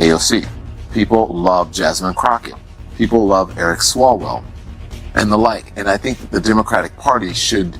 AOC. People love Jasmine Crockett. People love Eric Swalwell and the like. And I think that the Democratic Party should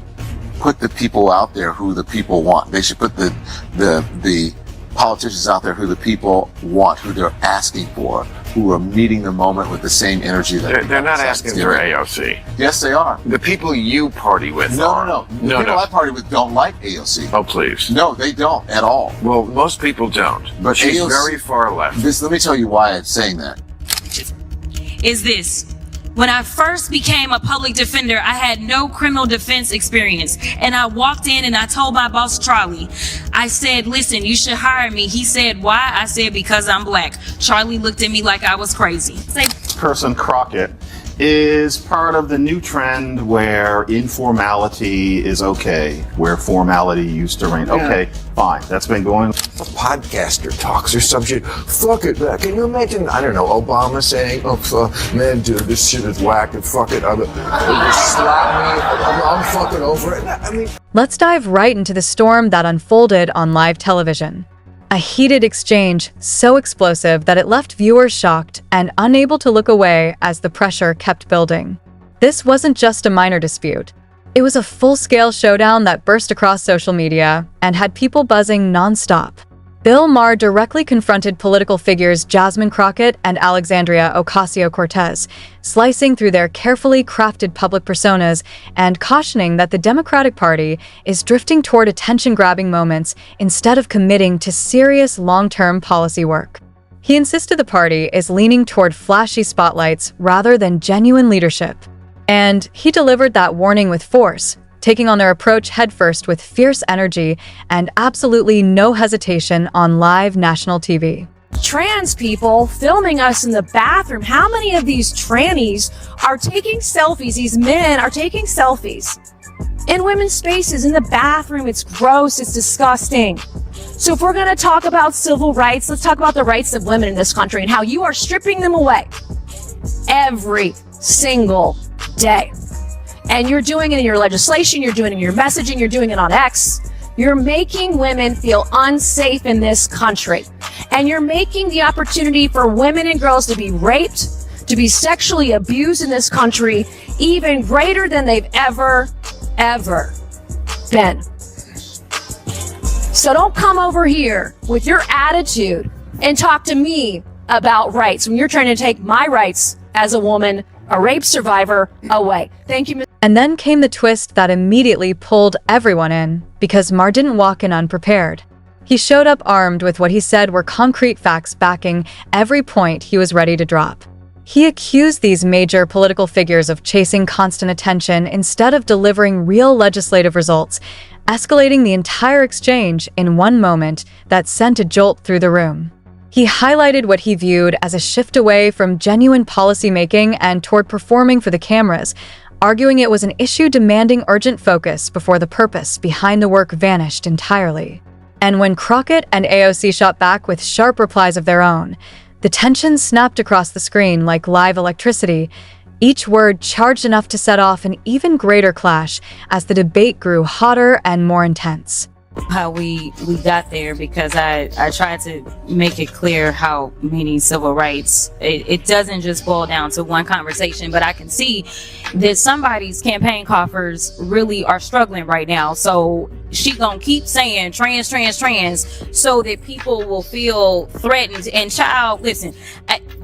put the people out there who the people want. They should put the politicians out there who the people want, who they're asking for, who are meeting the moment with the same energy that they're not asking for AOC. Yes, they are. The people you party with No. The people I party with don't like AOC. Oh, please. No, they don't at all. Well, most people don't. But she's AOC, very far left. Let me tell you why I'm saying that. Is this. When I first became a public defender, I had no criminal defense experience. And I walked in and I told my boss, Charlie, I said, listen, you should hire me. He said, why? I said, because I'm black. Charlie looked at me like I was crazy. Person Crockett is part of the new trend where informality is okay, where formality used to reign. Okay, fine. That's been going. A podcaster talks or some shit. Fuck it, man. Can you imagine, I don't know, Obama saying, oh, man, dude, this shit is whack and fuck it. Slap me. I'm fucking over it. I mean. Let's dive right into the storm that unfolded on live television. A heated exchange so explosive that it left viewers shocked and unable to look away as the pressure kept building. This wasn't just a minor dispute. It was a full-scale showdown that burst across social media and had people buzzing nonstop. Bill Maher directly confronted political figures Jasmine Crockett and Alexandria Ocasio-Cortez, slicing through their carefully crafted public personas and cautioning that the Democratic Party is drifting toward attention-grabbing moments instead of committing to serious long-term policy work. He insisted the party is leaning toward flashy spotlights rather than genuine leadership. And he delivered that warning with force, taking on their approach headfirst with fierce energy and absolutely no hesitation on live national TV. Trans people filming us in the bathroom. How many of these trannies are taking selfies? These men are taking selfies in women's spaces, in the bathroom. It's gross. It's disgusting. So if we're going to talk about civil rights, let's talk about the rights of women in this country and how you are stripping them away every single day. And you're doing it in your legislation, you're doing it in your messaging, you're doing it on X. You're making women feel unsafe in this country. And you're making the opportunity for women and girls to be raped, to be sexually abused in this country, even greater than they've ever been. So don't come over here with your attitude and talk to me about rights when you're trying to take my rights as a woman, a rape survivor, away. Thank you, Ms. And then came the twist that immediately pulled everyone in, because Maher didn't walk in unprepared. He showed up armed with what he said were concrete facts backing every point he was ready to drop. He accused these major political figures of chasing constant attention instead of delivering real legislative results, escalating the entire exchange in one moment that sent a jolt through the room. He highlighted what he viewed as a shift away from genuine policymaking and toward performing for the cameras, arguing it was an issue demanding urgent focus before the purpose behind the work vanished entirely. And when Crockett and AOC shot back with sharp replies of their own, the tension snapped across the screen like live electricity, each word charged enough to set off an even greater clash as the debate grew hotter and more intense. How we got there, because I tried to make it clear how meaning civil rights, it doesn't just boil down to one conversation, but I can see that somebody's campaign coffers really are struggling right now. So she gonna keep saying trans so that people will feel threatened. And child, listen,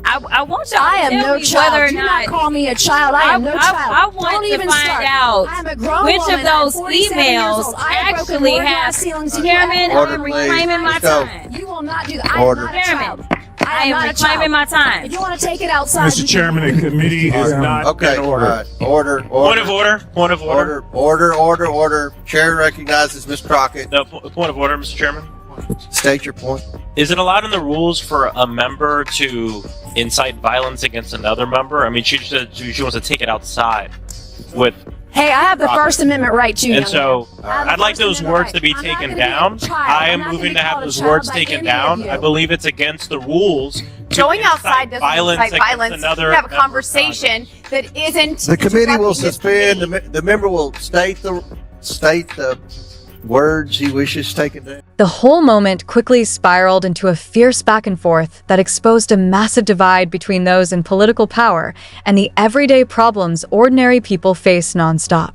I want y'all to tell me whether or Do not call me a child. I am no child. I want to find out which of those emails actually have. Chairman, I'm reclaiming my time. You will not do that. I am not a child. I am reclaiming my time. If you want to take it outside, Mr. Chairman, the committee is not in order. Order. Point of order. Point of order. Order. Chair recognizes Ms. Crockett. No, point of order, Mr. Chairman. State your point. Is it allowed in the rules for a member to incite violence against another member? I mean, she wants to take it outside with. Hey, I have the First Amendment right too. And so, I'd like those words to be taken down. I am moving to have those words taken down. I believe it's against the rules. Going outside doesn't incite violence. You have a conversation that isn't. The committee will suspend. The member will state the words he wishes taken down. The whole moment quickly spiraled into a fierce back and forth that exposed a massive divide between those in political power and the everyday problems ordinary people face nonstop.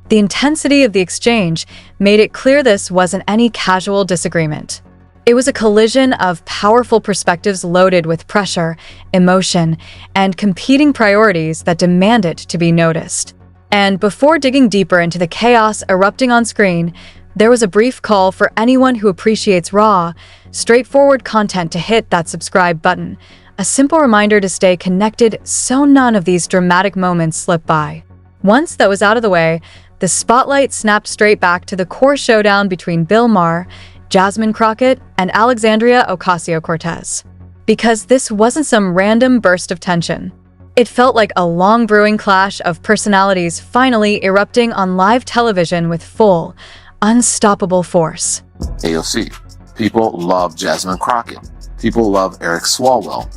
The intensity of the exchange made it clear this wasn't any casual disagreement. It was a collision of powerful perspectives loaded with pressure, emotion, and competing priorities that demanded to be noticed. And before digging deeper into the chaos erupting on screen, there was a brief call for anyone who appreciates raw, straightforward content to hit that subscribe button, a simple reminder to stay connected so none of these dramatic moments slip by. Once that was out of the way, the spotlight snapped straight back to the core showdown between Bill Maher, Jasmine Crockett, and Alexandria Ocasio-Cortez. Because this wasn't some random burst of tension. It felt like a long brewing clash of personalities finally erupting on live television with full, unstoppable force. AOC. People love Jasmine Crockett. People love Eric Swalwell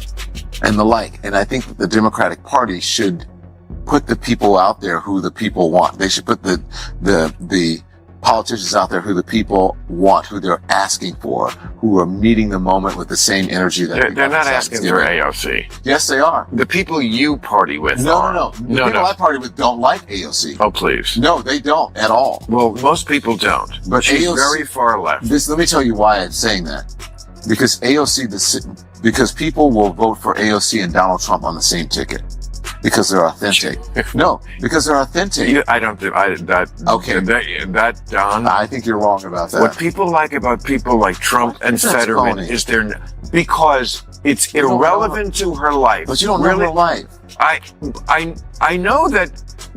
and the like. And I think that the Democratic Party should put the people out there who the people want. They should put the politicians out there who the people want, who they're asking for, who are meeting the moment with the same energy that They're not asking for AOC. Yes, they are. The people you party with No. The people I party with don't like AOC. Oh, please. No, they don't at all. Well, most people don't. But she's AOC very far left. Let me tell you why I'm saying that. Because because people will vote for AOC and Donald Trump on the same ticket. Because they're authentic. No, because they're authentic. I don't do that. Okay. That Don. I think you're wrong about that. What people like about people like Trump and That's Fetterman phony. is because it's irrelevant to her life. But you don't know her life. I know that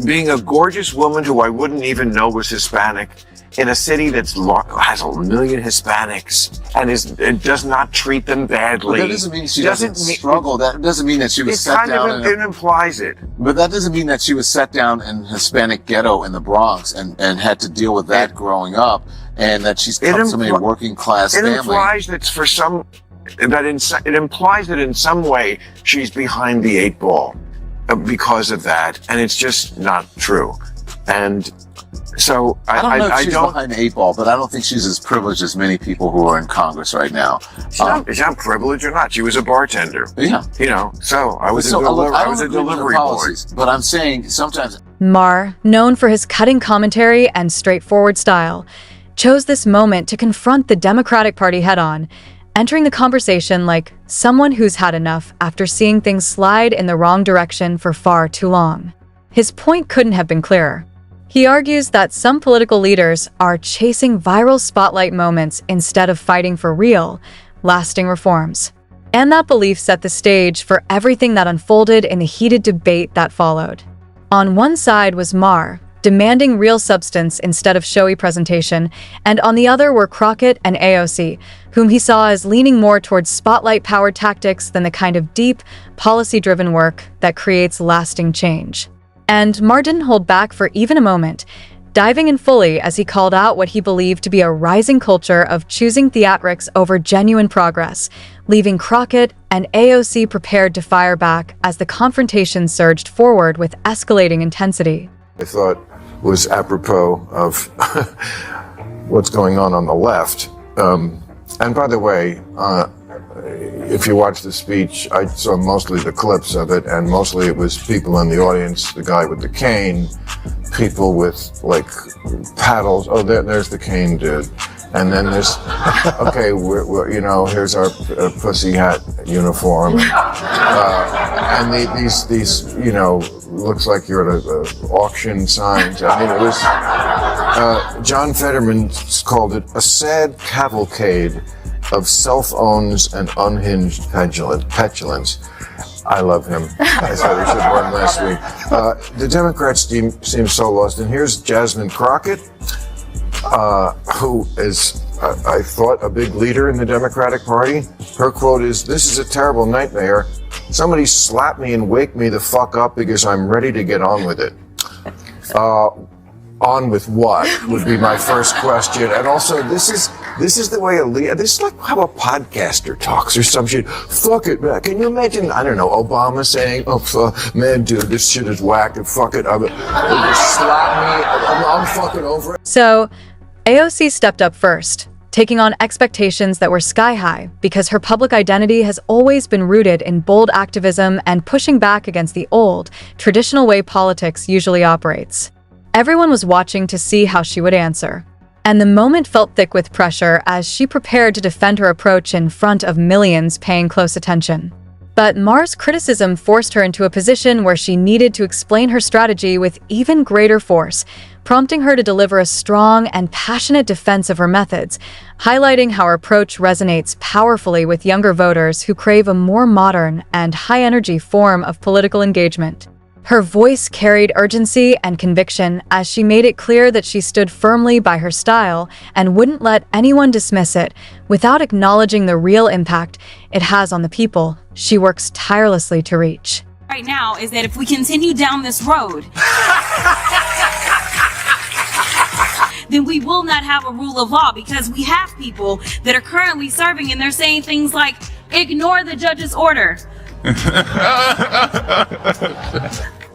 being a gorgeous woman who I wouldn't even know was Hispanic in a city that has 1 million Hispanics and does not treat them badly. But that doesn't mean she doesn't struggle. That doesn't mean that she was set down. It implies it. But that doesn't mean that she was set down in a Hispanic ghetto in the Bronx and had to deal with that growing up, and that she's come from a working class family. It implies it implies that in some way she's behind the 8 ball because of that, and it's just not true. And so I don't know if she's behind the 8 ball, but I don't think she's as privileged as many people who are in Congress right now. She's not privileged or not. She was a bartender. Yeah. So I was a delivery boy. But I'm saying sometimes Maher, known for his cutting commentary and straightforward style, chose this moment to confront the Democratic Party head-on, entering the conversation like someone who's had enough after seeing things slide in the wrong direction for far too long. His point couldn't have been clearer. He argues that some political leaders are chasing viral spotlight moments instead of fighting for real, lasting reforms. And that belief set the stage for everything that unfolded in the heated debate that followed. On one side was Maher, demanding real substance instead of showy presentation, and on the other were Crockett and AOC, whom he saw as leaning more towards spotlight-powered tactics than the kind of deep, policy-driven work that creates lasting change. And Maher didn't hold back for even a moment, diving in fully as he called out what he believed to be a rising culture of choosing theatrics over genuine progress, leaving Crockett and AOC prepared to fire back as the confrontation surged forward with escalating intensity. I thought was apropos of what's going on the left. And by the way, if you watch the speech, I saw mostly the clips of it, and mostly it was people in the audience, the guy with the cane, people with like paddles. Oh, there's the cane dude. And then there's, okay, here's our pussy hat uniform. And these, looks like you're at a auction signs. I mean, it was, John Fetterman called it a sad cavalcade of self-owns and unhinged petulance. I love him. I thought he should run last week. The Democrats seem so lost. And here's Jasmine Crockett, who is, I thought, a big leader in the Democratic Party. Her quote is, "This is a terrible nightmare. Somebody slap me and wake me the fuck up because I'm ready to get on with it." On with what would be my first question. And also, this is the way this is like how a podcaster talks or some shit. Fuck it, man. Can you imagine, I don't know, Obama saying, man, dude, this shit is whack and fuck it. Slap me. I'm fucking over it. So, AOC stepped up first, taking on expectations that were sky-high because her public identity has always been rooted in bold activism and pushing back against the old, traditional way politics usually operates. Everyone was watching to see how she would answer. And the moment felt thick with pressure as she prepared to defend her approach in front of millions paying close attention. But Maher's criticism forced her into a position where she needed to explain her strategy with even greater force, prompting her to deliver a strong and passionate defense of her methods, highlighting how her approach resonates powerfully with younger voters who crave a more modern and high-energy form of political engagement. Her voice carried urgency and conviction as she made it clear that she stood firmly by her style and wouldn't let anyone dismiss it without acknowledging the real impact it has on the people she works tirelessly to reach. Right now is that if we continue down this road, then we will not have a rule of law, because we have people that are currently serving and they're saying things like, ignore the judge's order.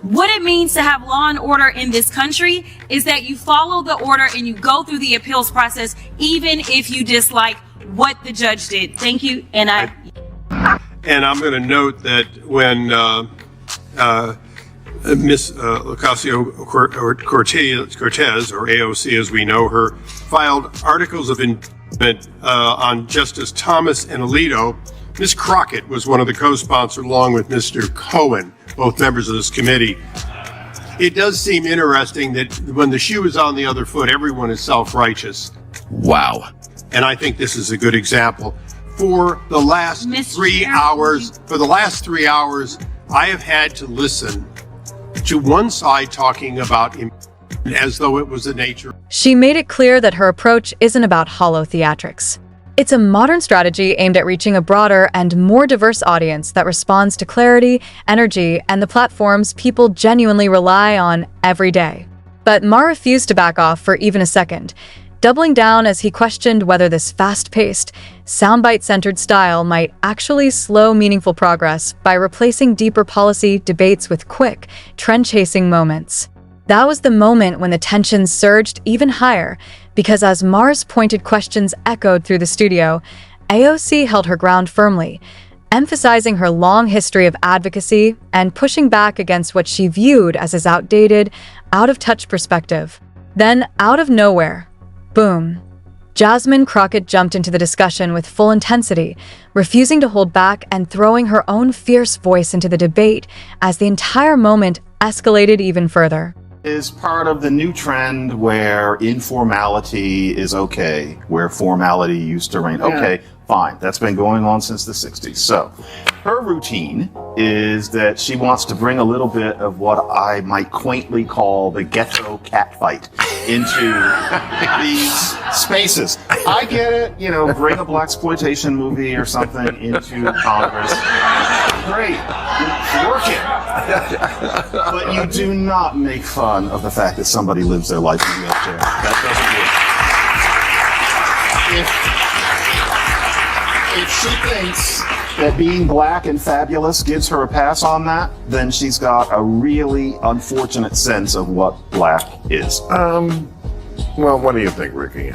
What it means to have law and order in this country is that you follow the order and you go through the appeals process, even if you dislike what the judge did. Thank you. And I'm going to note that when Miss Ocasio-Cortez, or AOC as we know her, filed articles of impeachment on Justice Thomas and Alito, Ms. Crockett was one of the co-sponsors along with Mr. Cohen, both members of this committee. It does seem interesting that when the shoe is on the other foot, everyone is self-righteous. Wow. And I think this is a good example. For the last 3 hours, I have had to listen to one side talking about as though it was the nature. She made it clear that her approach isn't about hollow theatrics. It's a modern strategy aimed at reaching a broader and more diverse audience that responds to clarity, energy, and the platforms people genuinely rely on every day. But Maher refused to back off for even a second, doubling down as he questioned whether this fast-paced, soundbite-centered style might actually slow meaningful progress by replacing deeper policy debates with quick, trend-chasing moments. That was the moment when the tension surged even higher, because as Maher's pointed questions echoed through the studio, AOC held her ground firmly, emphasizing her long history of advocacy and pushing back against what she viewed as his outdated, out-of-touch perspective. Then, out of nowhere, boom, Jasmine Crockett jumped into the discussion with full intensity, refusing to hold back and throwing her own fierce voice into the debate as the entire moment escalated even further. Is part of the new trend where informality is okay, where formality used to reign. Okay, fine. That's been going on since the 60s. So her routine is that she wants to bring a little bit of what I might quaintly call the ghetto cat fight into these spaces. I get it, bring a blaxploitation movie or something into Congress. Great. Work it. But you do not make fun of the fact that somebody lives their life in a wheelchair. That doesn't work. If she thinks that being black and fabulous gives her a pass on that, then she's got a really unfortunate sense of what black is. Well, what do you think, Ricky?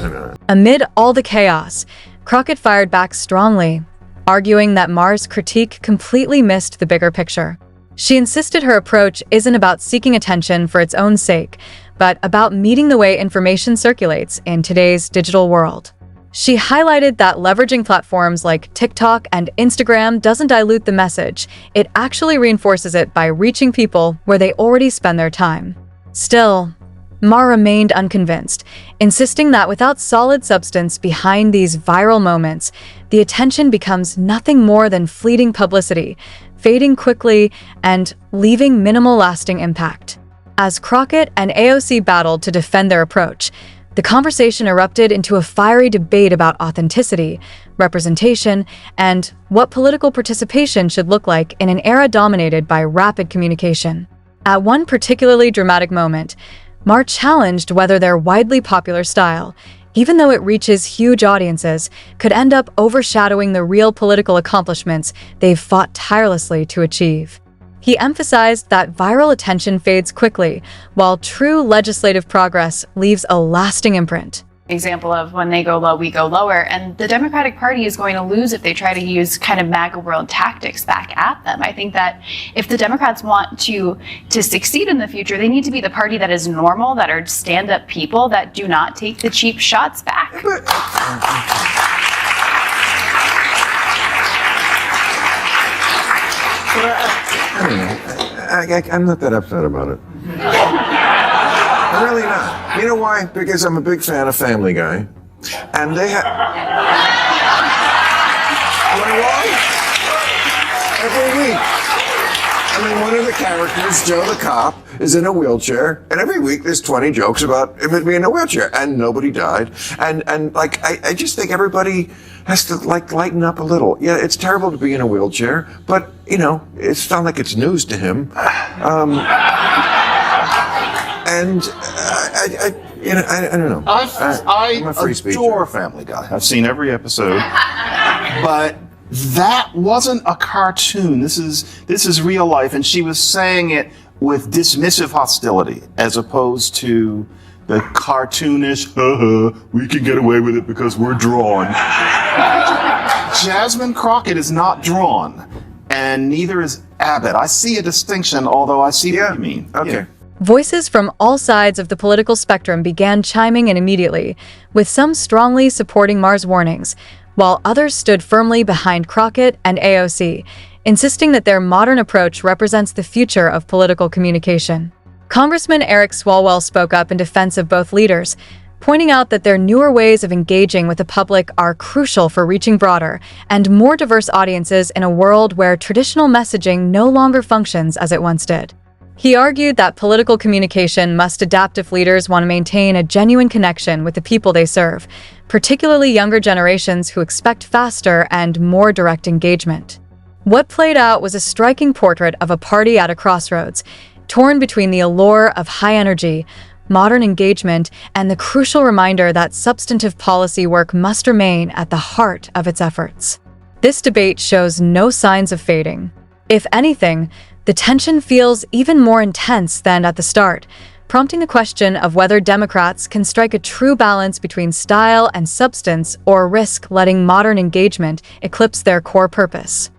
Amid all the chaos, Crockett fired back strongly, arguing that Maher's critique completely missed the bigger picture. She insisted her approach isn't about seeking attention for its own sake, but about meeting the way information circulates in today's digital world. She highlighted that leveraging platforms like TikTok and Instagram doesn't dilute the message, it actually reinforces it by reaching people where they already spend their time. Still, Maher remained unconvinced, insisting that without solid substance behind these viral moments, the attention becomes nothing more than fleeting publicity, fading quickly and leaving minimal lasting impact. As Crockett and AOC battled to defend their approach, the conversation erupted into a fiery debate about authenticity, representation, and what political participation should look like in an era dominated by rapid communication. At one particularly dramatic moment, Maher challenged whether their widely popular style, even though it reaches huge audiences, could end up overshadowing the real political accomplishments they've fought tirelessly to achieve. He emphasized that viral attention fades quickly, while true legislative progress leaves a lasting imprint. example of when they go low, we go lower. And the Democratic Party is going to lose if they try to use kind of MAGA world tactics back at them. I think that if the Democrats want to succeed in the future, they need to be the party that is normal, that are stand-up people, that do not take the cheap shots back. I'm not that upset about it. I'm really not. You know why? Because I'm a big fan of Family Guy. And they have... Am I wrong? Every week. I mean, one of the characters, Joe the cop, is in a wheelchair, and every week there's 20 jokes about him being in a wheelchair, and nobody died. And like, I just think everybody has to, like, lighten up a little. Yeah, it's terrible to be in a wheelchair, but, you know, it's not like it's news to him. And I don't know. I'm a free speaker. Adore Family Guy. I've seen every episode, but that wasn't a cartoon. This is real life, and she was saying it with dismissive hostility, as opposed to the cartoonish, we can get away with it because we're drawn. Jasmine Crockett is not drawn, and neither is Abbott. I see a distinction, although I see what you mean. Okay. Yeah. Voices from all sides of the political spectrum began chiming in immediately, with some strongly supporting Maher's warnings, while others stood firmly behind Crockett and AOC, insisting that their modern approach represents the future of political communication. Congressman Eric Swalwell spoke up in defense of both leaders, pointing out that their newer ways of engaging with the public are crucial for reaching broader and more diverse audiences in a world where traditional messaging no longer functions as it once did. He argued that political communication must adapt if leaders want to maintain a genuine connection with the people they serve, particularly younger generations who expect faster and more direct engagement. What played out was a striking portrait of a party at a crossroads, torn between the allure of high energy, modern engagement, and the crucial reminder that substantive policy work must remain at the heart of its efforts. This debate shows no signs of fading. If anything, the tension feels even more intense than at the start, prompting the question of whether Democrats can strike a true balance between style and substance or risk letting modern engagement eclipse their core purpose.